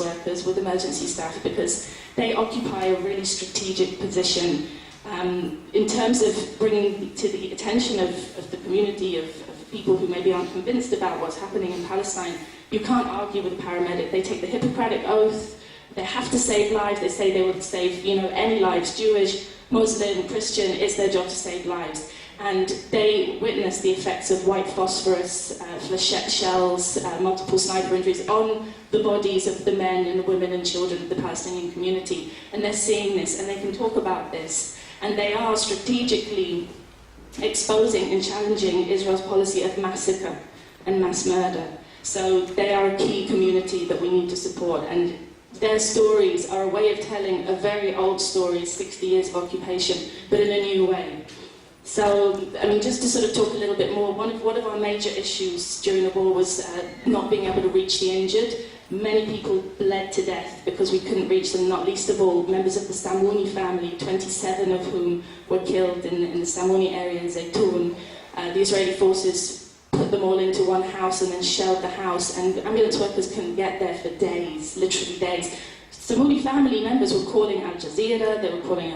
workers, with emergency staff, because they occupy a really strategic position in terms of bringing to the attention of the community, of people who maybe aren't convinced about what's happening in Palestine. You can't argue with a paramedic. They take the Hippocratic Oath. They have to save lives. They say they would save, any lives, Jewish, Muslim, Christian. It's their job to save lives. And they witness the effects of white phosphorus, flechette shells, multiple sniper injuries on the bodies of the men and the women and children of the Palestinian community. And they're seeing this, and they can talk about this. And they are strategically exposing and challenging Israel's policy of massacre and mass murder. So they are a key community that we need to support. And their stories are a way of telling a very old story, 60 years of occupation, but in a new way. So, just to sort of talk a little bit more, one of our major issues during the war was not being able to reach the injured. Many people bled to death because we couldn't reach them, not least of all members of the Samouni family, 27 of whom were killed in the Samouni area in Zaytun. The Israeli forces put them all into one house and then shelled the house, and ambulance workers couldn't get there for days, literally days. Samouni family members were calling Al Jazeera, they were calling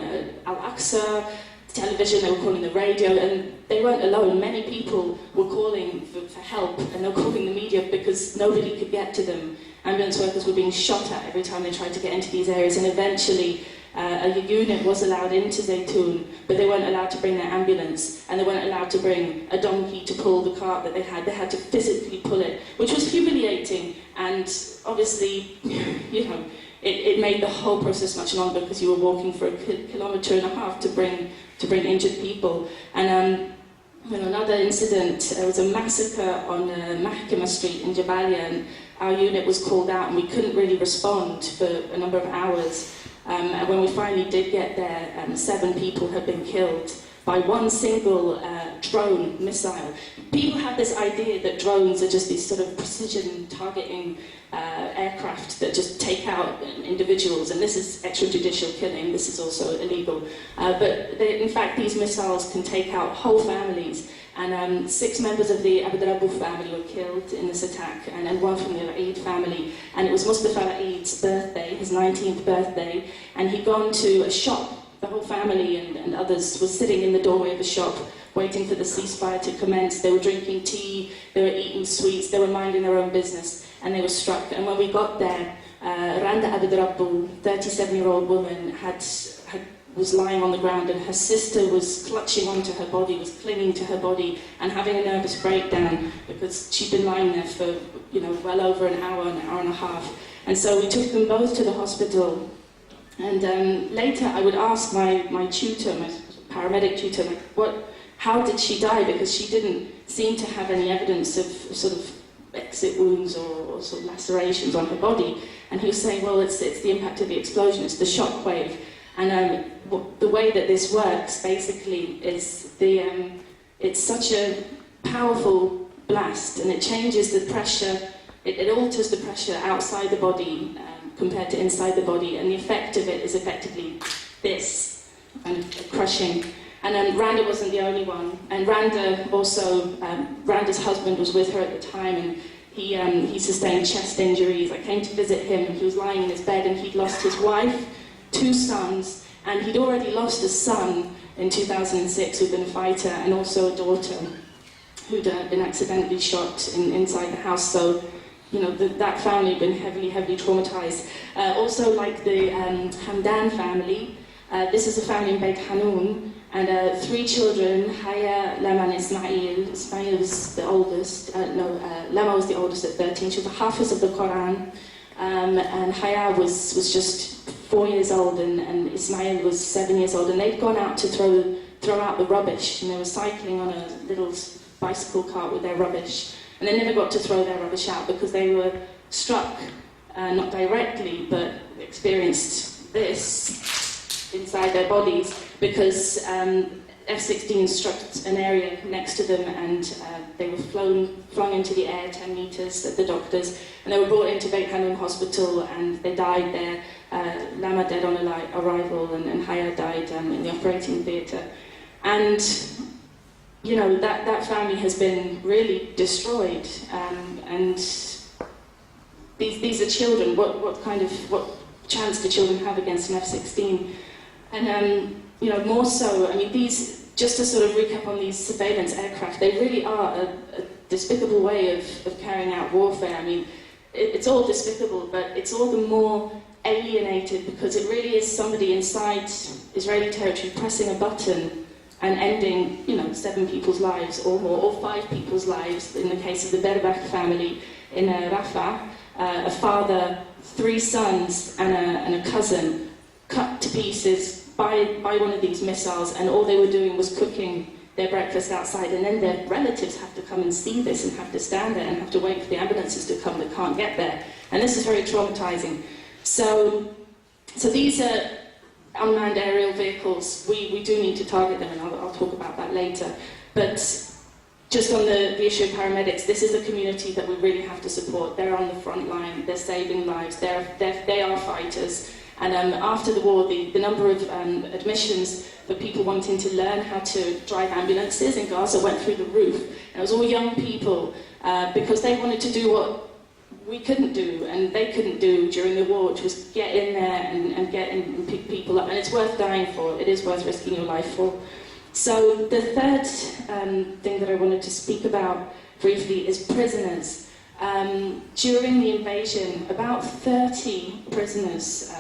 Al-Aqsa, television, they were calling the radio, and they weren't alone. Many people were calling for help, and they were calling the media because nobody could get to them. Ambulance workers were being shot at every time they tried to get into these areas, and eventually a unit was allowed into Zaytun, but they weren't allowed to bring their ambulance, and they weren't allowed to bring a donkey to pull the cart that they had. They had to physically pull it, which was humiliating, and obviously, it made the whole process much longer because you were walking for a kilometre and a half to bring injured people. And another incident, there was a massacre on Mahkama Street in Jabalia, and our unit was called out and we couldn't really respond for a number of hours. And when we finally did get there, 7 people had been killed by one single drone missile. People have this idea that drones are just these sort of precision targeting aircraft that just take out individuals, and this is extrajudicial killing, this is also illegal. But in fact, these missiles can take out whole families, and 6 members of the Abd Rabbu family were killed in this attack, and 1 from the Eid family. And it was Mustafa Eid's birthday, his 19th birthday, and he'd gone to a shop. The whole family and others were sitting in the doorway of the shop waiting for the ceasefire to commence. They were drinking tea, they were eating sweets, they were minding their own business, and they were struck. And when we got there, Randa Abd Rabbu, 37-year-old woman, was lying on the ground, and her sister was clutching onto her body, was clinging to her body and having a nervous breakdown because she'd been lying there for well over an hour and a half. And so we took them both to the hospital. And later I would ask my tutor, my paramedic tutor, how did she die? Because she didn't seem to have any evidence of sort of exit wounds or sort of lacerations on her body. And he was saying, well, it's the impact of the explosion, it's the shock wave. And the way that this works, basically, is it's such a powerful blast, and it changes the pressure, it alters the pressure outside the body compared to inside the body, and the effect of it is effectively this, kind of crushing. And Randa wasn't the only one, and Randa also, Randa's husband was with her at the time, and he sustained chest injuries. I came to visit him, and he was lying in his bed, and he'd lost his wife, 2 sons, and he'd already lost a son in 2006 who'd been a fighter, and also a daughter who'd been accidentally shot inside the house. So, that family had been heavily, heavily traumatized. Also, like the Hamdan family, this is a family in Beit Hanun, and 3 children, Haya, Lama, and Ismail. Ismail was the oldest, Lama was the oldest at 13. She was a Hafiz of the Quran, and Haya was just 4 years old, and Ismail was 7 years old, and they'd gone out to throw out the rubbish, and they were cycling on a little bicycle cart with their rubbish, and they never got to throw their rubbish out because they were struck, not directly, but experienced this inside their bodies, because F-16 struck an area next to them, and they were flung into the air 10 meters at the doctors, and they were brought into Beit Hanun Hospital, and they died there. Lama died on arrival, and Haya died in the operating theatre. And that family has been really destroyed, and these are children. What chance do children have against an F-16? And you know, more so, I mean, these, just to sort of recap on these surveillance aircraft, they really are a despicable way of carrying out warfare. I mean, it's all despicable, but it's all the more alienated because it really is somebody inside Israeli territory pressing a button and ending, you know, 7 people's lives or more, or 5 people's lives. In the case of the Berbach family in Rafah, a father, 3 sons, and a cousin cut to pieces by one of these missiles, and all they were doing was cooking their breakfast outside, and then their relatives have to come and see this and have to stand there and have to wait for the ambulances to come that can't get there. And this is very traumatizing. So these are unmanned aerial vehicles. We do need to target them, and I'll talk about that later. But just on the issue of paramedics, this is a community that we really have to support. They're on the front line, they're saving lives, they are fighters. And after the war, the number of admissions for people wanting to learn how to drive ambulances in Gaza went through the roof. And it was all young people, because they wanted to do what we couldn't do and they couldn't do during the war, which was get in there and get in and pick people up. And it's worth dying for. It is worth risking your life for. So the third thing that I wanted to speak about briefly is prisoners. During the invasion, about 30 prisoners,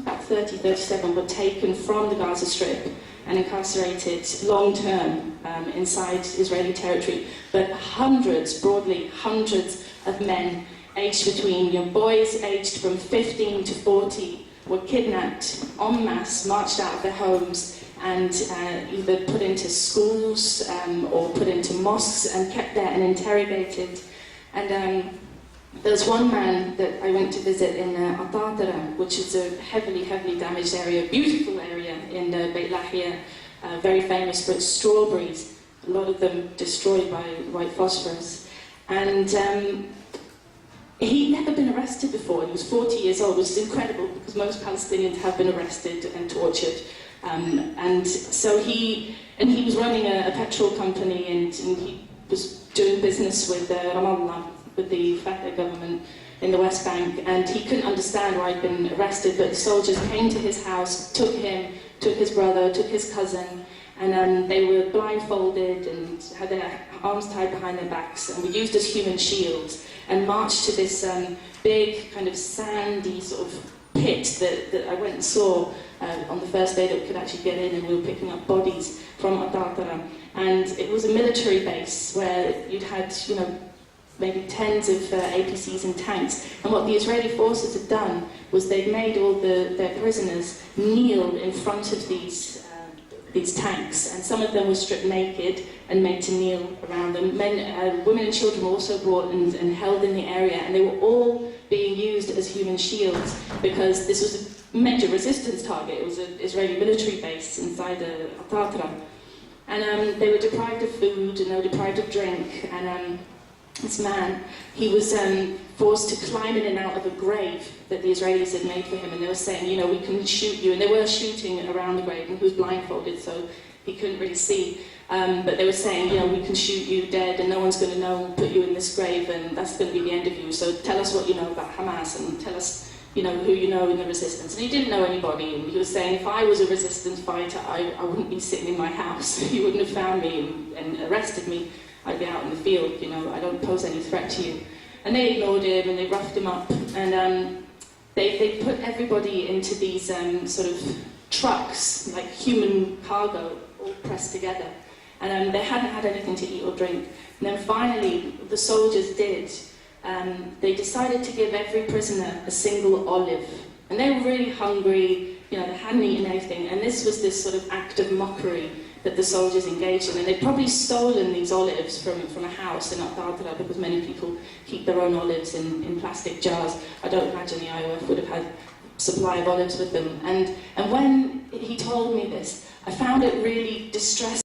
about 37 were taken from the Gaza Strip and incarcerated long-term inside Israeli territory. But hundreds, broadly hundreds of men aged between, boys aged from 15 to 40 were kidnapped en masse, marched out of their homes, and either put into schools or put into mosques and kept there and interrogated. And there's one man that I went to visit in Atatara, which is a heavily damaged area, beautiful area in Beit Lahia, very famous for its strawberries, a lot of them destroyed by white phosphorus. And he'd never been arrested before. He was 40 years old, which is incredible because most Palestinians have been arrested and tortured. And so he was running a petrol company, and he was doing business with Ramallah, with the Fatah government in the West Bank, and he couldn't understand why he'd been arrested, but the soldiers came to his house, took him, took his brother, took his cousin, and they were blindfolded and had their arms tied behind their backs, and were used as human shields, and marched to this big kind of sandy sort of pit that I went and saw on the first day that we could actually get in, and we were picking up bodies from Atatara. And it was a military base where you'd had, maybe tens of APCs and tanks. And what the Israeli forces had done was they'd made all their prisoners kneel in front of these tanks, and some of them were stripped naked and made to kneel around them. Women and children were also brought and held in the area, and they were all being used as human shields because this was a major resistance target. It was an Israeli military base inside Atatara. And they were deprived of food, and they were deprived of drink, and this man, he was forced to climb in and out of a grave that the Israelis had made for him, and they were saying, we can shoot you, and they were shooting around the grave, and he was blindfolded, so he couldn't really see, but they were saying, we can shoot you dead, and no one's going to know, put you in this grave, and that's going to be the end of you, so tell us what you know about Hamas, and tell us, who you know in the resistance. And he didn't know anybody, and he was saying, if I was a resistance fighter, I wouldn't be sitting in my house, you wouldn't have found me and arrested me. I'd be out in the field, I don't pose any threat to you. And they ignored him, and they roughed him up, and they put everybody into these sort of trucks, like human cargo, all pressed together. And they hadn't had anything to eat or drink. And then finally, the soldiers did. They decided to give every prisoner a single olive. And they were really hungry, they hadn't eaten anything. And this was this sort of act of mockery that the soldiers engaged in, and they'd probably stolen these olives from a house in Atatara, because many people keep their own olives in plastic jars. I don't imagine the IOF would have had a supply of olives with them. And when he told me this, I found it really distressing.